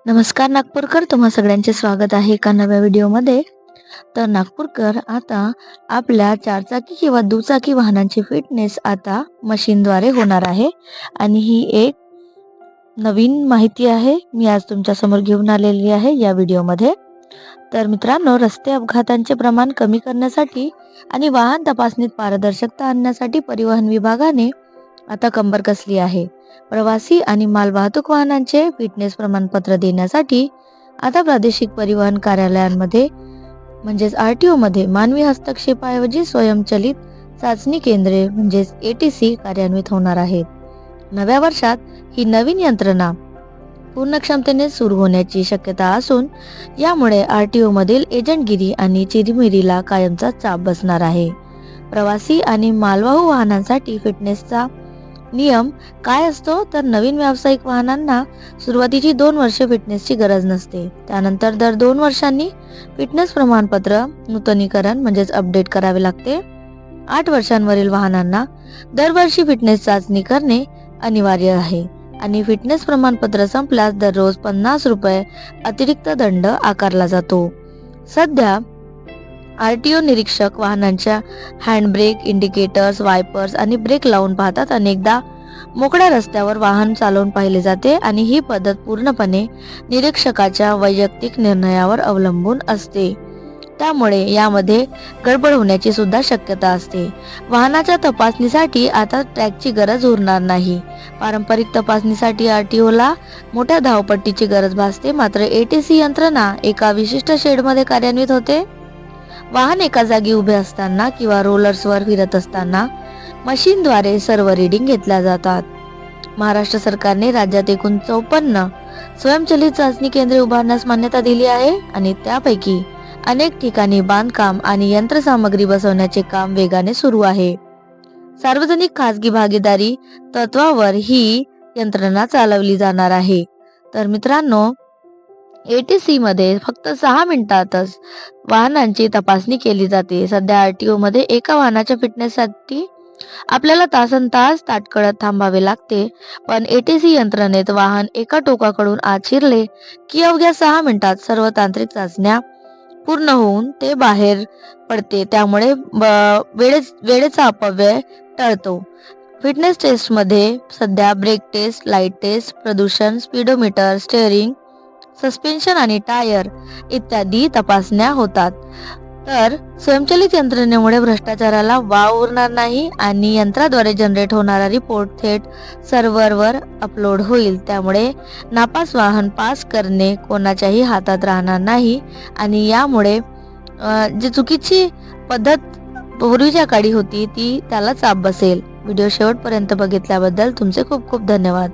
नमस्कार नागपूरकर, तुम्हा सगळ्यांचे स्वागत आहे एका नव्या व्हिडिओमध्ये. तर नागपूरकर, आता आपल्या चारचाकी किंवा दुचाकी वाहनांची फिटनेस आता मशीनद्वारे होणार आहे आणि ही एक नवीन माहिती आहे. मी आज तुमच्या समोर घेऊन आलेली आहे या व्हिडिओमध्ये. तर मित्रांनो, रस्ते अपघातांचे प्रमाण कमी करण्यासाठी आणि वाहन तपासणीत पारदर्शकता आणण्यासाठी परिवहन विभागाने आता कंबर कसली आहे. प्रवासी आणि मालवाहतूक वाहनांचे फिटनेस प्रमाणपत्र देण्यासाठी आता प्रादेशिक परिवहन कार्यालयांमध्ये म्हणजेच RTO मध्ये मानवी हस्तक्षेपाऐवजी स्वयंचलित चाचणी केंद्रे म्हणजेच ATC कार्यान्वित होणार आहेत. नव्या वर्षात ही नवीन यंत्रणा पूर्ण क्षमतेने सुरू होण्याची शक्यता असून यामुळे RTO मधील एजंटगिरी आणि चिरीमिरीला कायमचा चाप बसणार आहे. प्रवासी आणि मालवाहू वाहनांसाठी फिटनेसचा नियम काय असतो, तर नवीन व्यावसायिक वाहनांना सुरुवातीची 2 वर्षे फिटनेसची गरज नसते. त्यानंतर दर 2 वर्षांनी फिटनेस प्रमाणपत्र नूतनीकरण म्हणजेच अपडेट करावे लागते. 8 वर्षांवरील वाहनांना दरवर्षी फिटनेस चाचणी करणे अनिवार्य आहे आणि फिटनेस प्रमाणपत्र संपल्यास दररोज ₹50 अतिरिक्त दंड आकारला जातो. सध्या RTO निरीक्षक वाहनांच्या हँडब्रेक, इंडिकेटर्स, वायपर्स आणि ब्रेक लावून पाहतात. अनेकदा मोकळ्या रस्त्यावर वाहन चालवून पाहिले जाते आणि ही पद्धत पूर्णपणे निरीक्षकाच्या वैयक्तिक निर्णयावर अवलंबून असते. त्यामुळे यामध्ये गडबड होण्याची सुद्धा शक्यता असते. वाहनाच्या तपासणीसाठी आता ट्रॅकची गरज उरणार नाही. पारंपरिक तपासणीसाठी RTO ला मोठ्या धावपट्टीची गरज भासते, मात्र ATC यंत्रणा एका विशिष्ट शेडमध्ये कार्यान्वित होते. वाहन एका जागी उभे असताना किंवा रोलर्सवर फिरत असताना मशीनद्वारे सर्व रीडिंग घेतल्या जातात. महाराष्ट्र सरकारने राज्यात एकूण 54 स्वयंचलित चाचणी केंद्रे उभारण्यास मान्यता दिली आहे आणि त्यापैकी अनेक ठिकाणी बांधकाम आणि यंत्रसामग्री बसवण्याचे काम वेगाने सुरू आहे. सार्वजनिक खासगी भागीदारी तत्वावर ही यंत्रणा चालवली जाणार आहे. तर मित्रांनो, ATC मध्ये फक्त 6 मिनिटातच वाहनांची तपासणी केली जाते. सध्या RTO मध्ये एका वाहनाच्या फिटनेससाठी आपल्याला तासनतास ताटकळत थांबावे लागते, पण ATC यंत्रणेत वाहन एका टोकाकडून आत शिरले की अवघ्या 6 मिनिटात सर्व तांत्रिक चाचण्या पूर्ण होऊन ते बाहेर पडते. त्यामुळे वेळेचा अपव्यय टळतो. फिटनेस टेस्टमध्ये सध्या ब्रेक टेस्ट, लाईट टेस्ट, प्रदूषण, स्पीडोमीटर, स्टीअरिंग, सस्पेन्शन आणि टायर इत्यादी तपासण्या होतात. तर स्वयंचलित यंत्रणेमुळे भ्रष्टाचाराला वाव उरणार नाही आणि यंत्राद्वारे जनरेट होणारा रिपोर्ट थेट सर्व्हरवर अपलोड होईल. त्यामुळे नापास वाहन पास करणे कोणाच्याही हातात राहणार नाही आणि यामुळे जी चुकीची पद्धत पूर्वीच्या काळी होती ती त्याला चाप बसेल. व्हिडिओ शेवटपर्यंत बघितल्याबद्दल तुमचे खूप खूप धन्यवाद.